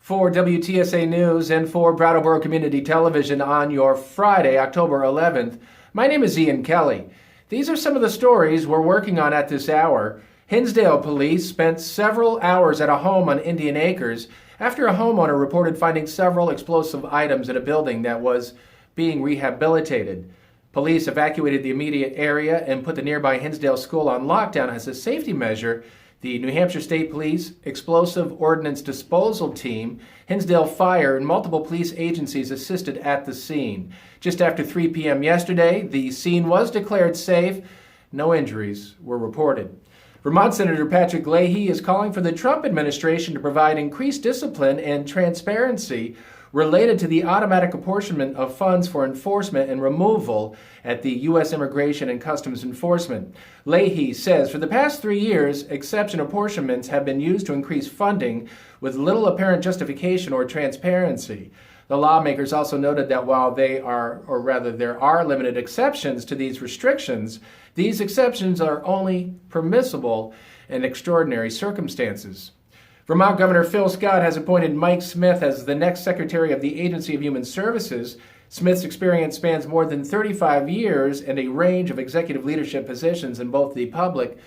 For WTSA News and for Brattleboro Community Television on your Friday, October 11th, my name is Ian Kelly. These are some of the stories we're working on at this hour. Hinsdale police spent several hours at a home on Indian Acres after a homeowner reported finding several explosive items in a building that was being rehabilitated. Police evacuated the immediate area and put the nearby Hinsdale School on lockdown as a safety measure. The New Hampshire State Police, Explosive Ordnance Disposal Team, Hinsdale Fire, and multiple police agencies assisted at the scene. Just after 3 p.m. yesterday, the scene was declared safe. No injuries were reported. Vermont Senator Patrick Leahy is calling for the Trump administration to provide increased discipline and transparency related to the automatic apportionment of funds for enforcement and removal at the U.S. Immigration and Customs Enforcement. Leahy says for the past 3 years, exception apportionments have been used to increase funding with little apparent justification or transparency. The lawmakers also noted that while there are limited exceptions to these restrictions, these exceptions are only permissible in extraordinary circumstances. Vermont Governor Phil Scott has appointed Mike Smith as the next Secretary of the Agency of Human Services. Smith's experience spans more than 35 years and a range of executive leadership positions in both the public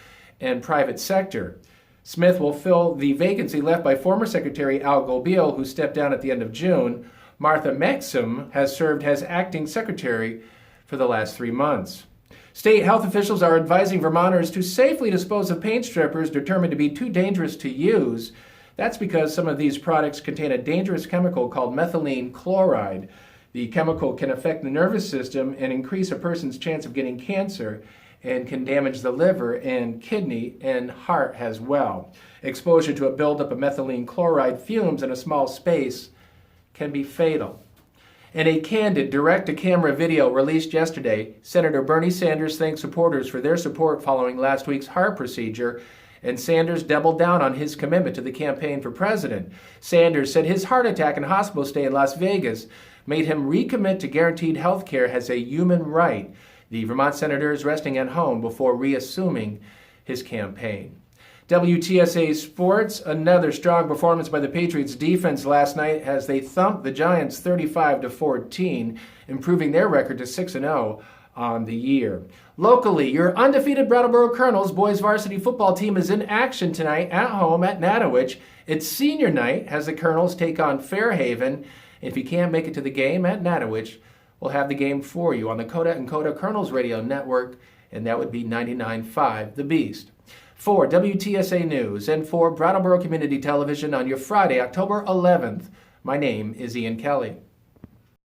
and private sector. Smith will fill the vacancy left by former Secretary Al Gobiel, who stepped down at the end of June. Martha Maxim has served as acting secretary for the last 3 months. State health officials are advising Vermonters to safely dispose of paint strippers determined to be too dangerous to use. That's because some of these products contain a dangerous chemical called methylene chloride. The chemical can affect the nervous system and increase a person's chance of getting cancer and can damage the liver and kidney and heart as well. Exposure to a buildup of methylene chloride fumes in a small space can be fatal. In a candid direct-to-camera video released yesterday, Senator Bernie Sanders thanked supporters for their support following last week's heart procedure, and Sanders doubled down on his commitment to the campaign for president. Sanders said his heart attack and hospital stay in Las Vegas made him recommit to guaranteed health care as a human right. The Vermont senator is resting at home before reassuming his campaign. WTSA Sports, another strong performance by the Patriots defense last night as they thumped the Giants 35-14, improving their record to 6-0 on the year. Locally, your undefeated Brattleboro Colonels boys varsity football team is in action tonight at home at Natowich. It's senior night as the Colonels take on Fairhaven. If you can't make it to the game at Natowich, we'll have the game for you on the Coda and Coda Colonels Radio Network, and that would be 99.5 The Beast. For WTSA News and for Brattleboro Community Television on your Friday, October 11th, my name is Ian Kelly.